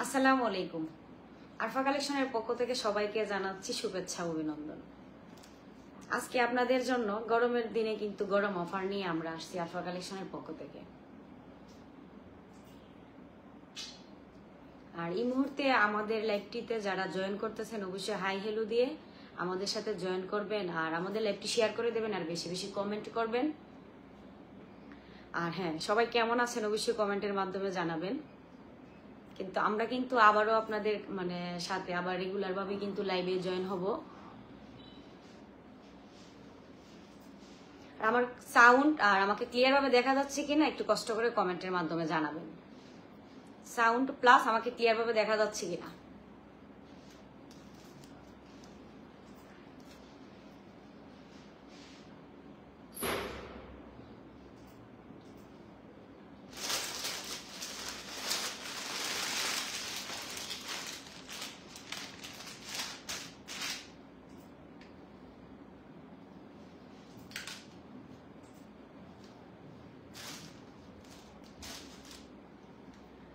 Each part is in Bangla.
আসসালামু আলাইকুম। আরফা কালেকশনের পক্ষ থেকে সবাইকে জানাচ্ছি শুভেচ্ছা অভিনন্দন। আজকে আপনাদের জন্য গরমের দিনে কিন্তু গরম অফার নিয়ে আমরা আসছি আরফা কালেকশনের পক্ষ থেকে। আর এই মুহূর্তে আমাদের লাইভটিতে যারা জয়েন করতেছেন অবশ্যই হাই হেলো দিয়ে আমাদের সাথে জয়েন করবেন, আর আমাদের লাইভটি শেয়ার করে দেবেন, আর বেশি বেশি কমেন্ট করবেন। আর হ্যাঁ, সবাই কেমন আছেন অবশ্যই কমেন্টের মাধ্যমে জানাবেন। কিন্তু আমরা কিন্তু আবারও আপনাদের সাথে আবার রেগুলার ভাবে কিন্তু লাইভে জয়েন হব। আমার সাউন্ড আর আমাকে ক্লিয়ার ভাবে দেখা যাচ্ছে কিনা একটু কষ্ট করে কমেন্টের মাধ্যমে জানাবেন। সাউন্ড প্লাস আমাকে ক্লিয়ার ভাবে দেখা যাচ্ছে কিনা।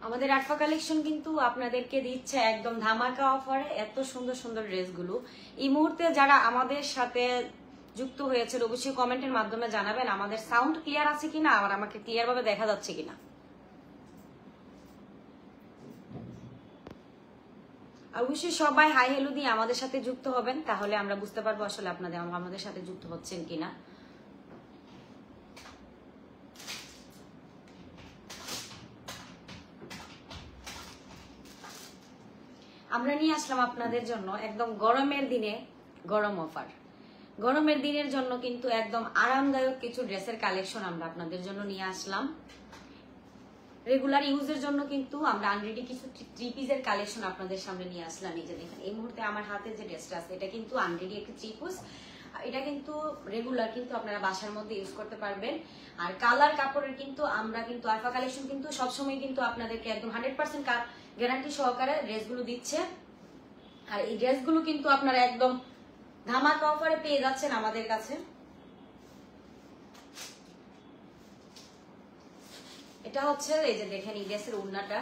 আমাদের আরফা কালেকশন কিন্তু আপনাদেরকে দিচ্ছে একদম ধামাকা অফারে এত সুন্দর সুন্দর ড্রেসগুলো। এই মুহূর্তে যারা আমাদের সাথে যুক্ত হয়েছে অবশ্যই কমেন্টের মাধ্যমে জানাবেন আমাদের সাউন্ড ক্লিয়ার আছে কিনা, আর আমাকে ক্লিয়ার ভাবে দেখা যাচ্ছে কিনা। অবশ্যই সবাই হাই হেলো দিয়ে আমাদের সাথে যুক্ত হবেন, তাহলে আমরা বুঝতে পারবো আসলে আপনাদের আমাদের সাথে যুক্ত হচ্ছেন কিনা। আমরা নিয়ে আসলাম আপনাদের জন্য একদম গরমের দিনে গরম অফার। গরমের দিনের জন্য কিন্তু একদম আরামদায়ক কিছু ড্রেসের কালেকশন আমরা আপনাদের জন্য নিয়ে আসলাম। রেগুলার ইউজের জন্য কিন্তু আমরা আনরেডি কিছু থ্রি পিসের কালেকশন আপনাদের সামনে নিয়ে আসলাম। এই যে দেখেন, এই মুহূর্তে আমার হাতে যে ড্রেসটা আছে এটা কিন্তু আনরেডি একটা থ্রি পিস। এটা কিন্তু রেগুলার কিন্তু আপনারা বাসার মধ্যে ইউজ করতে পারবেন। আর কালার কাপড়ের কিন্তু আমরা কিন্তু আরফা কালেকশন কিন্তু সবসময় কিন্তু আপনাদেরকে একদম 100% গ্যারান্টি সহকারে ড্রেসগুলো দিচ্ছে। আর এই ড্রেসগুলো কিন্তু আপনারা একদম ধামাকা অফারে পেয়ে যাচ্ছেন আমাদের কাছে। এটা হচ্ছে এই যে দেখেন এই ড্রেসের ওড়নাটা,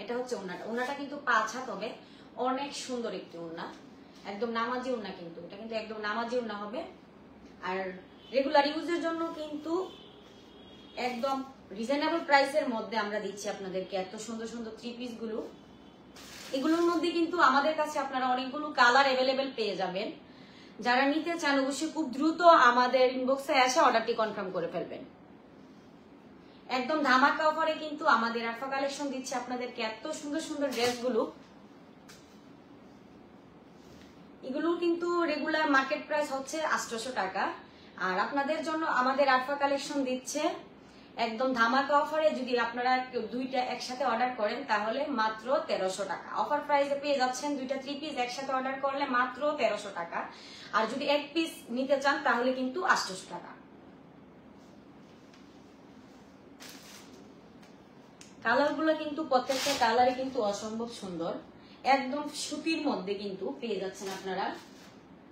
এটা হচ্ছে ওড়নাটা কিন্তু 5 হাত হবে, অনেক সুন্দর একটি ওড়না, একদম নামাজি ওড়না। কিন্তু এটা কিন্তু একদম নামাজি ওড়না হবে। আর রেগুলার ইউজের জন্য কিন্তু একদম রিজনেবল প্রাইসের মধ্যে আমরা দিচ্ছি আপনাদেরকে এত সুন্দর সুন্দর থ্রি পিস গুলো। এগুলোর মধ্যে কিন্তু আমাদের কাছে আপনারা অনেকগুলো কালার অ্যাভেলেবেল পেয়ে যাবেন। যারা নিতে চান অবশ্যই খুব দ্রুত আমাদের ইনবক্সে এসে অর্ডারটি কনফার্ম করে ফেলবেন। একদম ধামাকা অফারে কিন্তু আমাদের আরফা কালেকশন দিচ্ছে আপনাদেরকে এত সুন্দর সুন্দর ড্রেসগুলো। এগুলো কিন্তু রেগুলার মার্কেট প্রাইস হচ্ছে 800 টাকা, আর আপনাদের জন্য আমাদের আরফা কালেকশন দিচ্ছে একদম ধামাকা অফারে। যদি আপনারা দুইটা একসাথে অর্ডার করেন তাহলে মাত্র 1300 টাকা অফার প্রাইসে পেয়ে যাচ্ছেন। দুইটা থ্রি পিস একসাথে অর্ডার করলে মাত্র 1300 টাকা, আর যদি এক পিস নিতে চান তাহলে কিন্তু 800 টাকা। কালারগুলো কিন্তু প্রত্যেকটা কালারে কিন্তু অসম্ভব সুন্দর, একদম সুতির মধ্যে কিন্তু পেয়ে যাচ্ছেন আপনারা।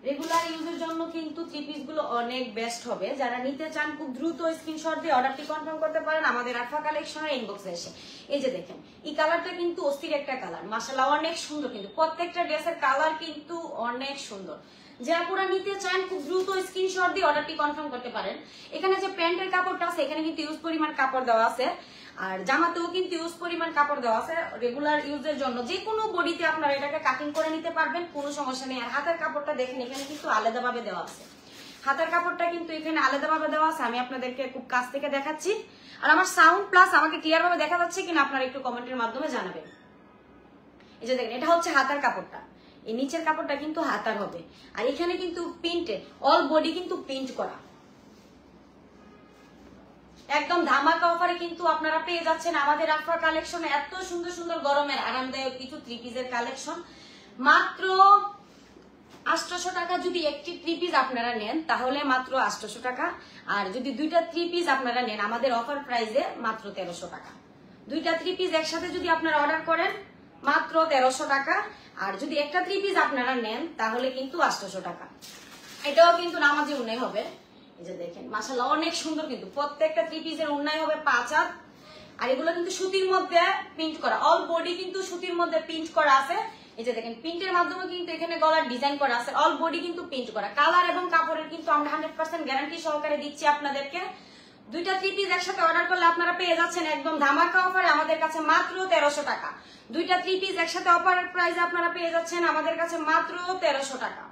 রেগুলার ইউজের জন্য কিন্তু থ্রি পিস গুলো অনেক বেস্ট হবে। যারা নিতে চান খুব দ্রুত স্ক্রিনশট দিয়ে অর্ডারটি কনফার্ম করতে পারেন আমাদের আরফা কালেকশনের ইনবক্সে এসে। এই যে দেখেন, এই কালারটা কিন্তু অস্থির একটা কালার, মাশাআল্লাহ অনেক সুন্দর। কিন্তু প্রত্যেকটা ড্রেসের কালার কিন্তু অনেক সুন্দর। যারা পুরো নিতে চান খুব দ্রুত স্ক্রিনশট দিয়ে অর্ডারটি কনফার্ম করতে পারেন। এখানে যে প্যান্টের কাপড়টা আছে এখানে কিন্তু ইউজ পরিমাণ কাপড় দেওয়া আছে, আর জামাতেও কিন্তু ইউজ পরিমাণ কাপড় দেওয়া আছে রেগুলার ইউজের জন্য। যে কোনো বডিতে আপনারা এটাকে কাটিং করে নিতে পারবেন, কোনো সমস্যা নেই। আর হাতের কাপড়টা দেখেন এখানে কিন্তু আলাদাভাবে দেওয়া আছে, হাতের কাপড়টা কিন্তু এখানে আলাদাভাবে দেওয়া আছে। আমি আপনাদেরকে খুব কাছ থেকে দেখাচ্ছি। আর আমার সাউন্ড প্লাস আমাকে ক্লিয়ার ভাবে দেখা যাচ্ছে কিনা আপনারা একটু কমেন্টের মাধ্যমে জানাবেন। এই যে দেখেন, এটা হচ্ছে হাতার কাপড়টা, এই নিচের কাপড়টা কিন্তু হাতার হবে। আর এখানে কিন্তু প্রিন্টে অল বডি কিন্তু প্রিন্ট করা। একদম ধামাকা অফারে কিন্তু আপনারা পেয়ে যাচ্ছেন আমাদের আরফা কালেকশনে এত সুন্দর সুন্দর গরমের আরামদায়ক কিছু থ্রি পিসের কালেকশন মাত্র 800 টাকা। যদি একটি থ্রি পিস আপনারা নেন তাহলে মাত্র 800 টাকা, আর যদি দুইটা থ্রি পিস আপনারা নেন আমাদের অফার প্রাইসে মাত্র 1300 টাকা। দুইটা থ্রি পিস একসাথে যদি আপনারা অর্ডার করেন মাত্র 1300 টাকা, আর যদি একটা থ্রি পিস আপনারা নেন তাহলে কিন্তু 800 টাকা। এটাও কিন্তু নামাজি উন্নয় হবে। এই যে দেখেন মাশাআল্লাহ অনেক সুন্দর, কিন্তু প্রত্যেকটা থ্রি পিসের উন্নয় হবে 5 হাত। আর এগুলো কিন্তু সুতির মধ্যে প্রিন্ট করা, অল বডি কিন্তু সুতির মধ্যে প্রিন্ট করা আছে। এই যে দেখেন প্রিন্টের মাধ্যমে কিন্তু এখানে গলার ডিজাইন করা আছে, অল বডি কিন্তু প্রিন্ট করা। কালার এবং কাপড়ের কিন্তু আমরা 100% গ্যারান্টি সহকারে দিচ্ছি আপনাদেরকে। দুইটা থ্রি পিস একসাথে অর্ডার করলে আপনারা পেয়ে যাচ্ছেন একদম ধামাকা অফারে আমাদের কাছে মাত্র 1300 টাকা। দুইটা থ্রি পিস একসাথে অফার প্রাইসে আপনারা পেয়ে যাচ্ছেন আমাদের কাছে মাত্র 1300 টাকা,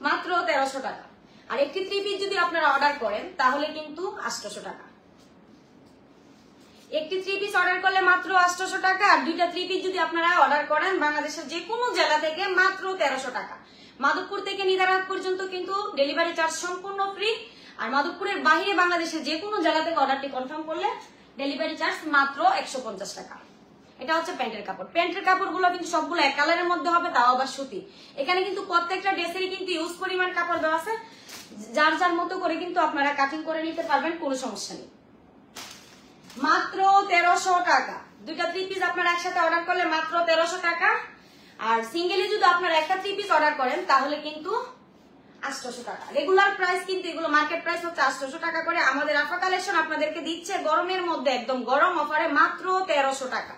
মাত্র 1300 টাকা। আর একটি থ্রি পিস যদি আপনারা অর্ডার করেন তাহলে কিন্তু 800 টাকা। একটি থ্রি পিস অর্ডার করলে মাত্র 800 টাকা। আর দুইটা থ্রি পিস যদি আপনারা অর্ডার করেন বাংলাদেশের যে কোনো জেলা থেকে মাত্র 1300 টাকা। মাধবপুর থেকে নিদারাত পর্যন্ত কিন্তু ডেলিভারি চার্জ সম্পূর্ণ ফ্রি। আর মাধবপুরের বাইরে বাংলাদেশের যে কোনো জেলা থেকে অর্ডারটি কনফার্ম করলে ডেলিভারি চার্জ মাত্র 150 টাকা। এটা হচ্ছে প্যান্টের কাপড়। প্যান্টের কাপড়গুলো কিন্তু সবগুলো এক কালারের মধ্যে হবে, তাও আবার সুতি। এখানে কিন্তু প্রত্যেকটা ড্রেসেরই কিন্তু ইউজ পরিমাণ কাপড় দেওয়া আছে, যার যার মতো করে কিন্তু আপনারা কাটিং করে নিতে পারবেন, কোনো সমস্যা নেই। মাত্র 1300 টাকা। দুইটা থ্রি পিস আপনারা একসাথে অর্ডার করলে মাত্র 1300 টাকা। আর সিঙ্গেলি যদি আপনারা একটা থ্রি পিস অর্ডার করেন তাহলে কিন্তু 800 টাকা। রেগুলার প্রাইস কিন্তু এগুলো মার্কেট প্রাইস হচ্ছে 800 টাকা করে। আমাদের আফা কালেকশন আপনাদেরকে দিচ্ছে গরমের মধ্যে একদম গরম অফারে মাত্র 1300 টাকা,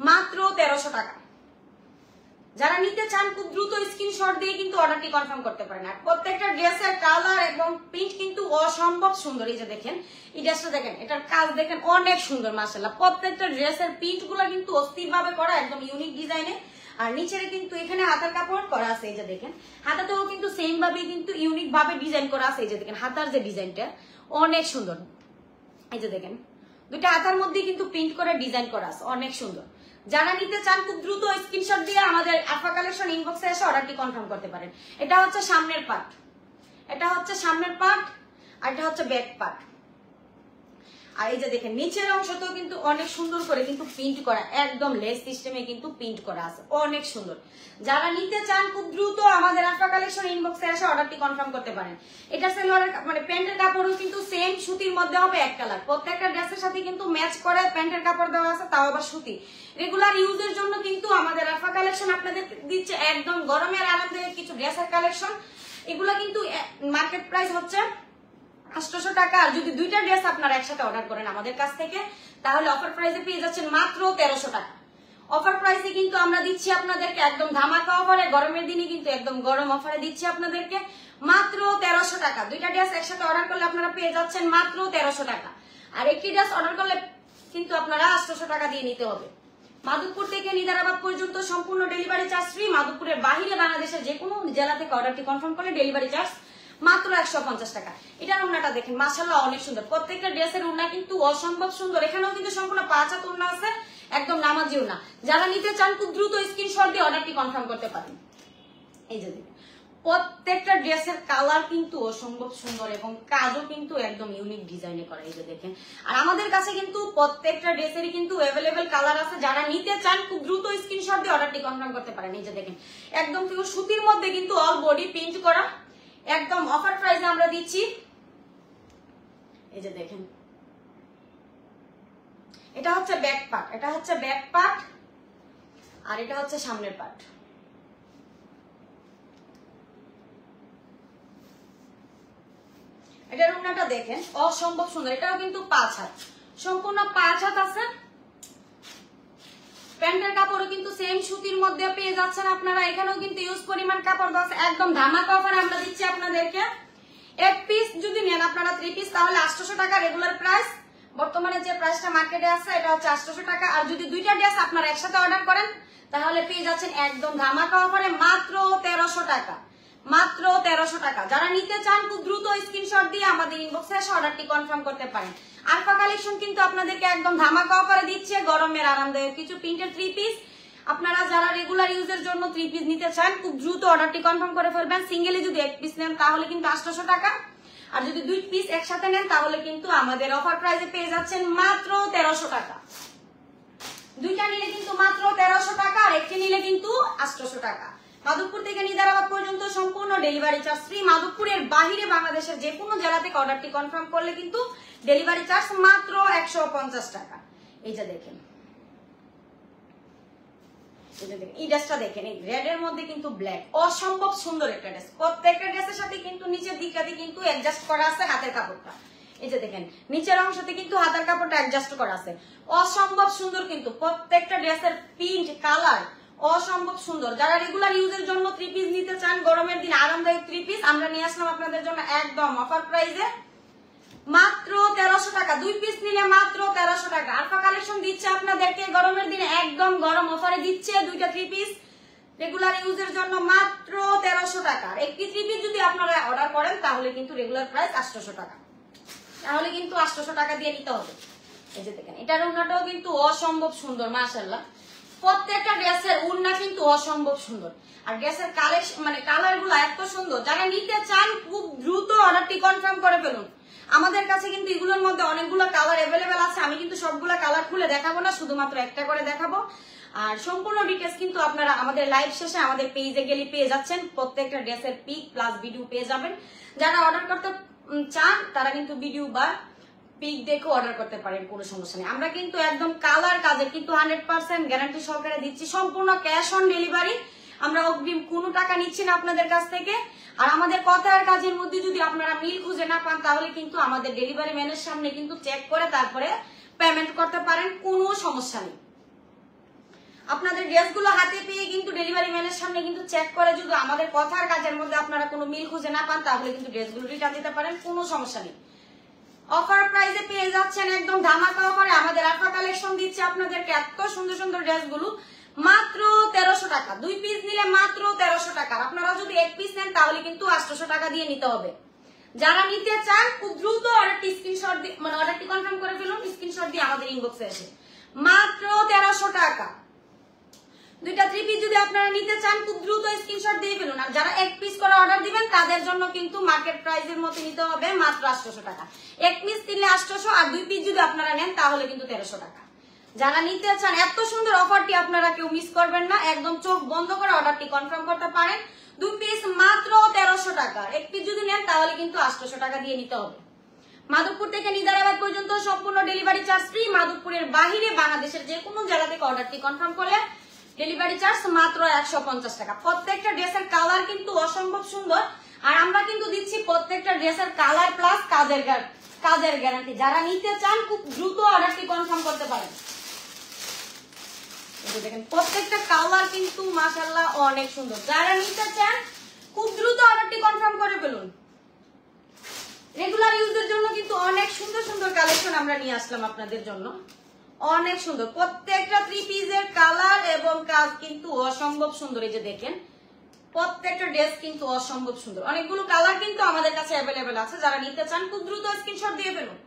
মাত্র 1300 টাকা। যারা নিতে চান খুব দ্রুত স্ক্রিনশট দিয়ে কিন্তু অর্ডারটি কনফার্ম করতে পারেন। আর প্রত্যেকটা ড্রেসের কালার এবং প্রিন্ট কিন্তু অসম্ভব সুন্দর। এই যে দেখেন এই ড্রেসটা দেখেন, এটার কাজ দেখেন অনেক সুন্দর মাশাআল্লাহ। প্রত্যেকটা ড্রেসের প্রিন্ট গুলো কিন্তু অস্থির ভাবে করা, একদম ইউনিক ডিজাইনে। আর নিচের কিন্তু এখানে হাতার কাপড় করা আছে, এই যে দেখেন হাতাতেও কিন্তু সেম ভাবে কিন্তু ইউনিক ভাবে ডিজাইন করা আছে। এই যে দেখেন হাতার যে ডিজাইনটা অনেক সুন্দর। এই যে দেখেন দুইটা হাতার মধ্যে কিন্তু প্রিন্ট করে ডিজাইন করা আছে, অনেক সুন্দর। যারা নিতে চান খুব দ্রুত স্ক্রিনশট দিয়ে আমাদের আফা কালেকশন ইনবক্সে এসে অর্ডারটি কনফার্ম করতে পারেন। এটা হচ্ছে সামনের পার্ট, এটা হচ্ছে সামনের পার্ট, আর এটা হচ্ছে ব্যাক পার্ট। আর এই যে দেখেন নিচের অংশতেও কিন্তু অনেক সুন্দর করে কিন্তু প্রিন্ট করা, একদম লেস সিস্টেমে কিন্তু প্রিন্ট করা আছে, অনেক সুন্দর। যারা নিতে চান খুব দ্রুত আমাদের আফা কালেকশন ইনবক্সে এসে অর্ডারটি কনফার্ম করতে পারেন। এটা সালোয়ারের মানে প্যান্টের কাপড়ও কিন্তু সেম সুতির মধ্যে হবে এক কালার। প্রত্যেকটা ড্রেসের সাথে কিন্তু ম্যাচ করে প্যান্টের কাপড় দেওয়া আছে, তাও আবার সুতি। রেগুলার ইউজের জন্য কিন্তু আমাদের আফা কালেকশন আপনাদের দিচ্ছে একদম গরমের আরামদায়ক কিছু ড্রেসের কালেকশন। এগুলো কিন্তু মার্কেট প্রাইস হচ্ছে 800 টাকা। আর যদি দুইটা ড্রেস আপনারা একসাথে অর্ডার করেন আমাদের কাছ থেকে তাহলে অফার প্রাইসে পেয়ে যাচ্ছেন মাত্র 1300 টাকা। অফার প্রাইসে কিন্তু আমরা দিচ্ছি আপনাদেরকে একদম ধামাকা অফারে, গরমের দিনে কিন্তু একদম গরম অফারে দিচ্ছি আপনাদেরকে মাত্র 1300 টাকা। দুইটা ড্রেস একসাথে অর্ডার করলে আপনারা পেয়ে যাচ্ছেন মাত্র 1300 টাকা। আর একটি ড্রেস অর্ডার করলে কিন্তু আপনারা 800 টাকা দিয়ে নিতে হবে। মাধবপুর থেকে নিদারাবাদ পর্যন্ত সম্পূর্ণ ডেলিভারি চার্জ ফ্রি। মাধবপুরের বাইরে বাংলাদেশের যে কোনো জেলা থেকে অর্ডারটি কনফার্ম করলে ডেলিভারি চার্জ মাত্র 150 টাকা। এটার উন্নাটা দেখেন মাশাআল্লাহ অনেক সুন্দর। প্রত্যেকটা ড্রেসের উন্না কিন্তু অসম্ভব সুন্দর। এখানেও কিন্তু সম্পূর্ণ 5 হাত উন্না আছে, একদম নামাজি উন্না। যারা নিতে চান খুব দ্রুত স্ক্রিনশট দিয়ে অর্ডারটি কনফার্ম করতে পারেন। এই যে দেখেন প্রত্যেকটা ড্রেসের কালার কিন্তু অসম্ভব সুন্দর এবং কাজও কিন্তু একদম ইউনিক ডিজাইনে করা। এই যে দেখেন আর আমাদের কাছে কিন্তু প্রত্যেকটা ড্রেসেরই কিন্তু অ্যাভেলেবেল কালার আছে। যারা নিতে চান খুব দ্রুত স্ক্রিনশট দিয়ে অর্ডারটি কনফার্ম করতে পারেন। এই যে দেখেন একদম কিন্তু সুতির মধ্যে কিন্তু অল বডি প্রিন্ট করা, একদম অফার প্রাইসে আমরা দিচ্ছি। এই যে দেখেন এটা হচ্ছে ব্যাক পার্ট, এটা হচ্ছে ব্যাক পার্ট, আর এটা হচ্ছে সামনের পার্ট। এটার উন্নাটা দেখেন অসম্ভব সুন্দর। এটাও কিন্তু 5 হাত, সম্পূর্ণ 5 হাত আছে। প্যান্টের কাপড়ও কিন্তু সেম সুতির মধ্যে পেয়ে যাচ্ছেন আপনারা। এখানেও কিন্তু ইউজ পরিমাণ কাপড় আছে, একদম ধামাকা অফার আমরা দিচ্ছি আপনাদেরকে। এক পিস যদি নেন আপনারা 3 পিস তাহলে 800 টাকা রেগুলার প্রাইস। বর্তমানে যে প্রাইসটা মার্কেটে আছে এটা হচ্ছে 800 টাকা। আর যদি দুইটা ড্রেস আপনারা একসাথে অর্ডার করেন তাহলে পেয়ে যাচ্ছেন একদম ধামাকা অফারে মাত্র 1300 টাকা, মাত্র 1300 টাকা। যারা নিতে চান খুব দ্রুত স্ক্রিনশট দিয়ে আমাদের ইনবক্সে এসে অর্ডারটি কনফার্ম করতে পারেন। আলফা কালেকশন কিন্তু আপনাদেরকে একদম ধামাকা অফারে দিচ্ছে গরমের আরামদায়ক কিছু প্রিন্টের 3 পিস। আপনারা যারা রেগুলার ইউজের জন্য 3 পিস নিতে চান খুব দ্রুত অর্ডারটি কনফার্ম করে ফেলবেন। সিঙ্গেলি যদি 1 পিস নেন তাহলে কিন্তু 800 টাকা, আর যদি 2 পিস একসাথে নেন তাহলে কিন্তু আমাদের অফার প্রাইসে পেয়ে যাচ্ছেন মাত্র 1300 টাকা। দুইটা নিলে কিন্তু মাত্র 1300 টাকা, আর একটি নিলে কিন্তু 800 টাকা। মাধবপুর থেকে নিদারাবাদ পর্যন্ত সম্পূর্ণ ডেলিভারি চার্জ ফ্রি। মাধবপুরের বাইরে বাংলাদেশের যে কোনো জেলা থেকে অর্ডারটি কনফার্ম করলে কিন্তু ডেলিভারি চার্জ মাত্র 150 টাকা। এই যে দেখেন এই ড্রেসটা দেখেন, এই রেড এর মধ্যে কিন্তু ব্ল্যাক, অসম্ভব সুন্দর একটা ড্রেস। প্রত্যেকটা ড্রেসের সাথে কিন্তু নিচের দিকটাতে কিন্তু অ্যাডজাস্ট করা আছে হাতের কাপড়টা। এই যে দেখেন নিচের অংশতে কিন্তু হাতার কাপড়টা অ্যাডজাস্ট করা আছে, অসম্ভব সুন্দর কিন্তু প্রত্যেকটা ড্রেসের প্রিন্ট কালার অসম্ভব সুন্দর। যারা রেগুলার ইউজের জন্য 3 পিস নিতে চান, গরমের দিন আরামদায়ক 3 পিস আমরা নিয়ে আসলাম আপনাদের জন্য একদম অফার প্রাইসে মাত্র 1300 টাকা। 2 পিস নিলে মাত্র 1300 টাকা। আলফা কালেকশন দিচ্ছে আপনাদেরকে গরমের দিনে একদম গরম অফারে দিচ্ছে দুইটা 3 পিস রেগুলার ইউজের জন্য মাত্র 1300 টাকা। একটি 3 পিস যদি আপনারা অর্ডার করেন তাহলে কিন্তু রেগুলার প্রাইস 800 টাকা, তাহলে কিন্তু 800 টাকা দিয়ে নিতে হবে। এই যে দেখেন এটার ওড়নাটাও কিন্তু অসম্ভব সুন্দর মাশাআল্লাহ, প্রত্যেকটা ড্রেসের ওড়না কিন্তু অসম্ভব সুন্দর। আর ড্রেসের কালেকশন মানে কালার গুলো এত সুন্দর, যারা নিতে চান খুব দ্রুত অর্ডারটি কনফার্ম করে ফেলুন। আমাদের কাছে কিন্তু এগুলোর মধ্যে অনেকগুলো কালার অ্যাভেলেবেল আছে, আমি কিন্তু সবগুলো কালার খুলে দেখাবো না, শুধুমাত্র একটা করে দেখাবো। আর সম্পূর্ণ ডিটেলস কিন্তু আপনারা আমাদের লাইভ শেষে আমাদের পেজে গেলে পেয়ে যাচ্ছেন, প্রত্যেকটা ড্রেসের পিক প্লাস ভিডিও পেয়ে যাবেন। যারা অর্ডার করতে চান তারা কিন্তু ভিডিও বা পিক দেখে অর্ডার করতে পারেন, কোনো সমস্যা নেই। আমরা কিন্তু একদম কালার কাজের কিন্তু 100% গ্যারান্টি সহকারে দিচ্ছি, সম্পূর্ণ ক্যাশ অন ডেলিভারি। আমরা অগ্রিম কোনো টাকা নিচ্ছি না আপনাদের কাছ থেকে। আর আমাদের কথার কাজের মধ্যে যদি আপনারা মিল খুঁজে না পান তাহলে কিন্তু আমাদের ডেলিভারি ম্যানের সামনে কিন্তু চেক করে তারপরে পেমেন্ট করতে পারেন, কোনো সমস্যা নেই। আপনাদের ড্রেসগুলো হাতে পেয়ে কিন্তু ডেলিভারি ম্যানের সামনে কিন্তু চেক করে যদি আমাদের কথার কাজের মধ্যে আপনারা কোনো মিল খুঁজে না পান তাহলে কিন্তু ড্রেসগুলো রিটার্ন দিতে পারেন, কোনো সমস্যা নেই। অফার প্রাইসে পেয়ে যাচ্ছেন একদম ধামাকা অফারে। আমাদের আলফা কালেকশন দিচ্ছে আপনাদেরকে এত সুন্দর সুন্দর ড্রেসগুলো মাত্র 1300 টাকা। 2 পিস নিলে মাত্র 1300 টাকা। আপনারা যদি 1 পিস নেন তাহলে কিন্তু 800 টাকা দিয়ে নিতে হবে। যারা নিতে চান খুব দ্রুত অর্ডারটি স্ক্রিনশট দিয়ে মানে অর্ডারটি কনফার্ম করে ফেলুন, স্ক্রিনশট দিয়ে আমাদের ইনবক্সে এসে মাত্র 1300 টাকা। দুইটা 3 পিস যদি আপনারা নিতে চান খুব দ্রুত স্ক্রিনশট দিয়ে ফেলুন। আর যারা 1 পিস করে অর্ডার দিবেন তাদের জন্য কিন্তু মার্কেট প্রাইসের মতো নিতে হবে মাত্র 800 টাকা। 1 পিস নিলে 800, আর 2 পিস যদি আপনারা নেন তাহলে কিন্তু 1300 টাকা। যারা নিতে চান এত সুন্দর অফারটি আপনারা কেউ মিস করবেন না, একদম চোখ বন্ধ করে অর্ডারটি কনফার্ম করতে পারেন। 2 পিস মাত্র 1300 টাকা। 1 পিস যদি নেন তাহলে কিন্তু 800 টাকা দিয়ে নিতে হবে। মাধবপুর থেকে নিজারাবাদ পর্যন্ত সম্পূর্ণ ডেলিভারি চার্জ ফ্রি। মাধবপুরের বাহিরে বাংলাদেশের যে কোনো জায়গা থেকে অর্ডারটি কনফার্ম করলে ডেলিভারি চার্জ মাত্র 150 টাকা। প্রত্যেকটা ড্রেসের কালার কিন্তু অসম্ভব সুন্দর, আর আমরা কিন্তু দিচ্ছি প্রত্যেকটা ড্রেসের কালার প্লাস কাজের গ্যারান্টি। যারা নিতে চান খুব দ্রুত অর্ডারটি কনফার্ম করতে পারেন। দেখেন প্রত্যেকটা কালার কিন্তু মাশাআল্লাহ অনেক সুন্দর। যারা নিতে চান খুব দ্রুত অর্ডারটি কনফার্ম করে ফেলুন। রেগুলার ইউজের জন্য কিন্তু অনেক সুন্দর সুন্দর কালেকশন আমরা নিয়ে আসলাম আপনাদের জন্য, অনেক সুন্দর। প্রত্যেকটা 3 পিসের কালার এবং কাজ কিন্তু অসম্ভব সুন্দর। এই যে দেখেন প্রত্যেকটা ড্রেস কিন্তু অসম্ভব সুন্দর। অনেকগুলো কালার কিন্তু আমাদের কাছে অ্যাভেলেবেল আছে। যারা নিতে চান খুব দ্রুত স্ক্রিনশট দিয়ে ফেলুন।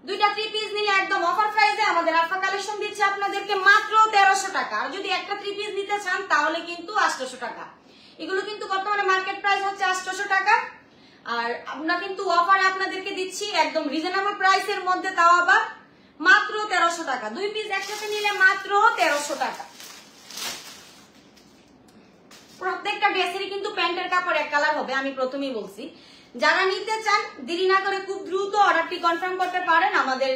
দুইটা 3 পিস নিলে একদম অফার প্রাইসে আমাদের আলফা কালেকশন দিচ্ছে আপনাদেরকে মাত্র 1300 টাকা। আর যদি একটা 3 পিস নিতে চান তাহলে কিন্তু 800 টাকা। এগুলো কিন্তু বর্তমানে মার্কেট প্রাইস হচ্ছে 800 টাকা, আর আমরা কিন্তু অফারে আপনাদেরকে দিচ্ছি একদম রিজনেবল প্রাইসের মধ্যে, তাও আবার মাত্র 1300 টাকা। 2 পিস একসাথে নিলে মাত্র 1300 টাকা। প্রত্যেকটা ড্রেসেরই কিন্তু প্যান্টের কাপড় এক কালার হবে, আমি প্রথমেই বলছি। যারা নিতে চান দেরি না করে খুব দ্রুত অর্ডারটি কনফার্ম করতে পারেন আমাদের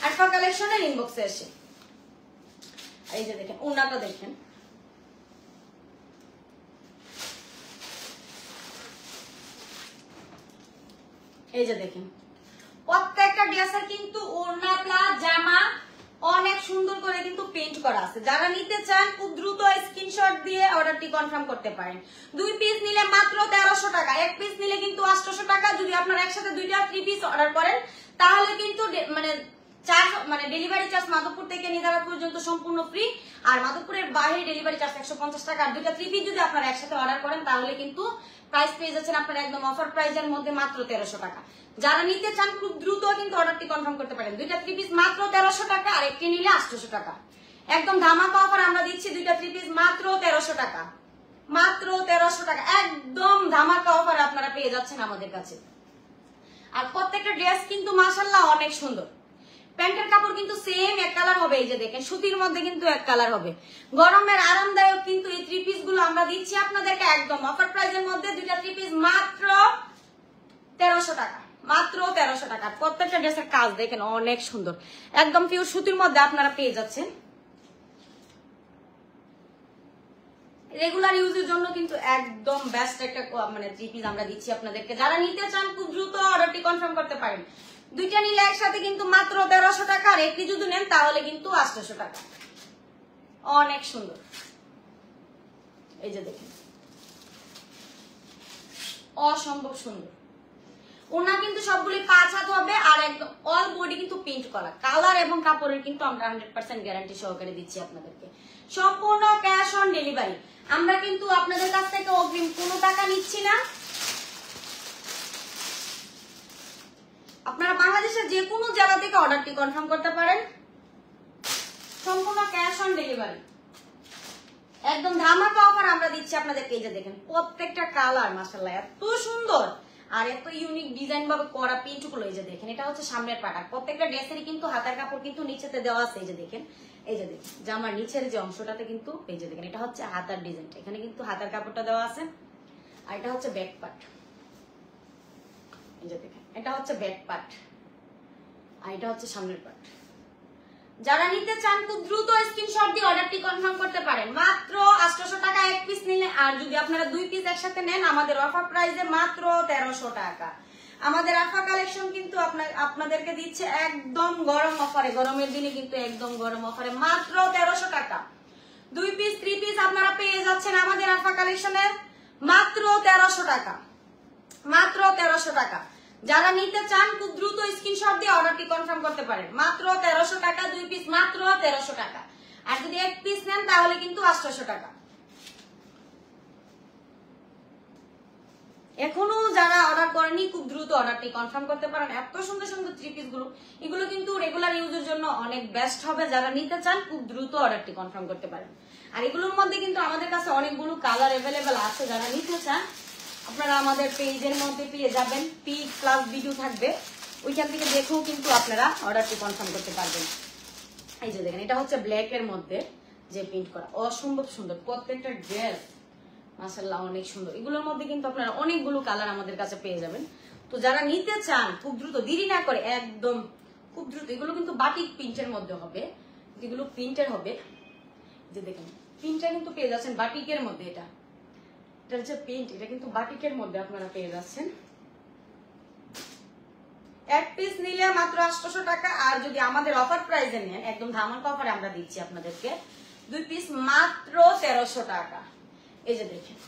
আলফা কালেকশনের ইনবক্সে এসে। এই যে দেখেন ওড়নাটা দেখেন, এই যে দেখেন প্রত্যেকটা ড্রেসের কিন্তু ওড়না প্লাস জামা অনেক সুন্দর করে কিন্তু পেইন্ট করা আছে। যারা নিতে চান খুব দ্রুত স্ক্রিনশট দিয়ে অর্ডারটি কনফার্ম করতে পারেন। 2 পিস নিলে মাত্র 1300 টাকা। 1 পিস নিলে কিন্তু 800 টাকা। যদি আপনারা একসাথে দুইটা 3 পিস অর্ডার করেন তাহলে কিন্তু মানে ডেলিভারি চার্জ মাধবপুর থেকে নিজারাবাদ পর্যন্ত সম্পূর্ণ ফ্রি, আর মাধবপুরের বাইরে ডেলিভারি চার্জ 150 টাকা। আর দুইটা 3 পিস যদি আপনারা একসাথে অর্ডার করেন তাহলে কিন্তু প্রাইস পেয়ে যাচ্ছেন আপনারা একদম অফার প্রাইসের মধ্যে মাত্র 1300 টাকা। যারা নিতে চান খুব দ্রুত কিন্তু অর্ডারটি কনফার্ম করতে পারেন। দুইটা 3 পিস মাত্র 1300 টাকা, আর একটি নিলে 800 টাকা। একদম ধামাকা অফার আমরা দিচ্ছি। দুইটা 3 পিস মাত্র 1300 টাকা, মাত্র 1300 টাকা। একদম ধামাকা অফার আপনারা পেয়ে যাচ্ছেন আমাদের কাছে। আর প্রত্যেকটা ড্রেস কিন্তু মাশাআল্লাহ অনেক সুন্দর। প্যান্টের কাপড় কিন্তু সেম এক কালার হবে। এই যে দেখেন সুতির মধ্যে কিন্তু এক কালার হবে। গরমের আরামদায়ক কিন্তু এই 3 পিস গুলো আমরা দিচ্ছি আপনাদেরকে একদম অফার প্রাইসের মধ্যে। দুইটা 3 পিস মাত্র 1300 টাকা, মাত্র 1300 টাকা। প্রত্যেকটা ড্রেসের কাজ দেখেন অনেক সুন্দর, একদম পিওর সুতির মধ্যে আপনারা পেয়ে যাচ্ছেন। রেগুলার ইউজের জন্য কিন্তু একদম বেস্ট একটা মানে 3 পিস আমরা দিচ্ছি আপনাদেরকে। যারা নিতে চান খুব দ্রুত অর্ডারটি কনফার্ম করতে পারেন। দুইটা নিলে একসাথে কিন্তু মাত্র 1300 টাকা, আর একটি যদি নেন তাহলে কিন্তু 800 টাকা। অনেক সুন্দর, এই যে দেখেন অসম্ভব সুন্দর। ওনা কিন্তু সবগুলি 5 হাত হবে, আর একদম অল বডি কিন্তু প্রিন্ট করা। কালার এবং কাপড়ের কিন্তু আমরা 100% গ্যারান্টি সহকারে দিচ্ছি আপনাদেরকে। সম্পূর্ণ ক্যাশ অন ডেলিভারি। আমরা কিন্তু আপনাদের কাছ থেকে অগ্রিম কোনো টাকা নিচ্ছি না। আপনারা বাংলাদেশের যে কোনো জায়গা থেকে অর্ডারটি কনফার্ম করতে পারেন, সম্পূর্ণ ক্যাশ অন ডেলিভারি। একদম ধামাকা অফার আমরা দিচ্ছি আপনাদেরকে। এই যে দেখেন প্রত্যেকটা কালার মাশাআল্লাহ এত সুন্দর আর এত ইউনিক ডিজাইন ভাবে করা প্রিন্ট গুলো। এই যে দেখেন এটা হচ্ছে সামনের পাটা। প্রত্যেকটা ড্রেসেরই কিন্তু হাতার কাপড় কিন্তু নিচেতে দেওয়া আছে। এই যে দেখেন, এই যে দেখেন জামার নিচের যে অংশটাতে কিন্তু এই যে দেখেন এটা হচ্ছে হাতার ডিজাইনটা, এখানে কিন্তু হাতার কাপড়টা দেওয়া আছে। আর এটা হচ্ছে ব্যাক পার্ট, এই যে দেখেন এটা হচ্ছে ব্যাক পার্ট, আর এটা হচ্ছে সামনের পার্ট। যারা নিতে চান খুব দ্রুত স্ক্রিনশট দিয়ে অর্ডারটি কনফার্ম করতে পারেন। মাত্র 800 টাকা এক পিস নিলে, আর যদি আপনারা 2 পিস একসাথে নেন আমাদের অফার প্রাইসে মাত্র 1300 টাকা। আমাদের আফা কালেকশন কিন্তু আপনাদেরকে দিচ্ছে একদম গরম অফারে, গরমের দিনে কিন্তু একদম গরম অফারে মাত্র 1300 টাকা। 2 পিস 3 পিস আপনারা পেয়ে যাচ্ছেন আমাদের আফা কালেকশনে মাত্র 1300 টাকা, মাত্র 1300 টাকা। যারা নিতে চান খুব দ্রুত স্ক্রিনশট দিয়ে অর্ডারটি কনফার্ম করতে পারেন। মাত্র 1300 টাকা 2 পিস, মাত্র 1300 টাকা। আর যদি 1 পিস নেন তাহলে কিন্তু 800 টাকা। এখনো যারা অর্ডার করেনি খুব দ্রুত অর্ডারটি কনফার্ম করতে পারেন। এত সুন্দর সুন্দর 3 পিস গুলো, এগুলো কিন্তু রেগুলার ইউজের জন্য অনেক বেস্ট হবে। যারা নিতে চান খুব দ্রুত অর্ডারটি কনফার্ম করতে পারেন। আর এগুলোর মধ্যে কিন্তু আমাদের কাছে অনেকগুলো কালার अवेलेबल আছে। যারা নিতে চান আপনারা আমাদের পেজের মধ্যে পেয়ে যাবেন, পিক প্লাস ভিডিও থাকবে, ওইখান থেকে দেখেও কিন্তু আপনারা অর্ডারটি কনফার্ম করতে পারবেন। এই যে দেখেন এটা হচ্ছে ব্ল্যাক এর মধ্যে যে প্রিন্ট করা, অসম্ভব সুন্দর প্রত্যেকটা ড্রেস মাশাআল্লাহ অনেক সুন্দর। এগুলোর মধ্যে কিন্তু আপনারা অনেকগুলো কালার আমাদের কাছে পেয়ে যাবেন। তো যারা নিতে চান খুব দ্রুত দেরি না করে একদম খুব দ্রুত, এগুলো কিন্তু বাটিক প্রিন্টের মধ্যে হবে, যেগুলো প্রিন্টের হবে। যে দেখেন প্রিন্টটা কিন্তু পেয়ে যাচ্ছেন বাটিকের মধ্যে, এটা হচ্ছে প্রিন্ট, এটা কিন্তু বাটিকের মধ্যে আপনারা পেয়ে যাচ্ছেন। 1 পিস নিলে মাত্র 800 টাকা, আর যদি আমাদের অফার প্রাইসে নেন একদম ধামাকা অফারে আমরা দিচ্ছি আপনাদেরকে 2 পিস মাত্র 1300 টাকা। এই যে দেখেন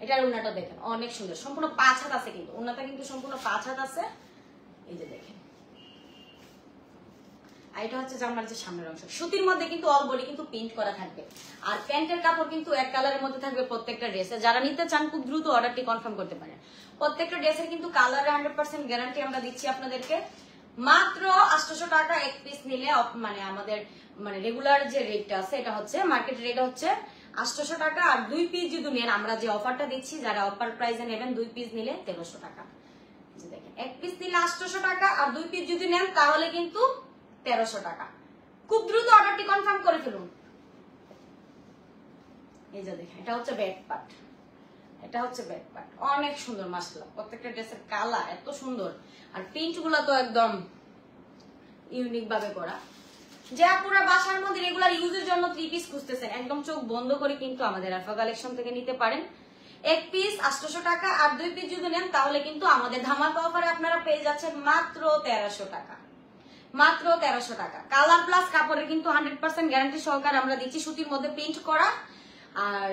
এটার ওড়নাটা দেখেন অনেক সুন্দর, সম্পূর্ণ 5 হাত আছে, কিন্তু ওড়নাটা কিন্তু সম্পূর্ণ 5 হাত আছে। এই যে দেখেন আর এটা হচ্ছে জামার যে সামনের অংশ, সুতির মধ্যে কিন্তু অল বডি কিন্তু প্রিন্ট করা থাকবে। আর প্যান্টের কাপড় কিন্তু এক কালারের মধ্যে থাকবে প্রত্যেকটা ড্রেসে। যারা নিতে চান খুব দ্রুত অর্ডারটি কনফার্ম করতে পারেন। প্রত্যেকটা ড্রেসের কিন্তু কালারে 100% গ্যারান্টি আমরা দিচ্ছি আপনাদেরকে। মাত্র 800 টাকা এক পিস নিলে, মানে আমাদের মানে রেগুলার যে রেটটা আছে এটা হচ্ছে মার্কেট রেট হচ্ছে 800 টাকা। আর 2 পিস যদি নেন আমরা যে অফারটা দিচ্ছি, যারা অফার প্রাইসে নেবেন 2 পিস নিলে 1300 টাকা। দেখেন 1 পিস নিলে 800 টাকা, আর 2 পিস যদি নেন তাহলে কিন্তু 1300 টাকা। খুব দ্রুত অর্ডারটি কনফার্ম করে ফেলুন। এই যে দেখেন এটা হচ্ছে ব্যাক পার্ট, এটা হচ্ছে ব্যাক পার্ট অনেক সুন্দর মাশাআল্লাহ। প্রত্যেকটা ড্রেসের কালার এত সুন্দর, আর প্রিন্ট গুলো তো একদম ইউনিক ভাবে করা। যে আপনারা বাসার মধ্যে রেগুলার ইউজের জন্য 3 পিস খুঁজতেছেন একদম চোখ বন্ধ করে কিন্তু আমাদের আফা কালেকশন থেকে নিতে পারেন। 1 পিস 800 টাকা, আর 2 পিস যদি নেন তাহলে কিন্তু আমাদের ধামাকা অফারে আপনারা পেয়ে যাচ্ছেন মাত্র 1300 টাকা, মাত্র 1300 টাকা। কালার প্লাস কাপড়ের কিন্তু 100% গ্যারান্টি সহকারে আমরা দিচ্ছি, সুতির মধ্যে প্রিন্ট করা। আর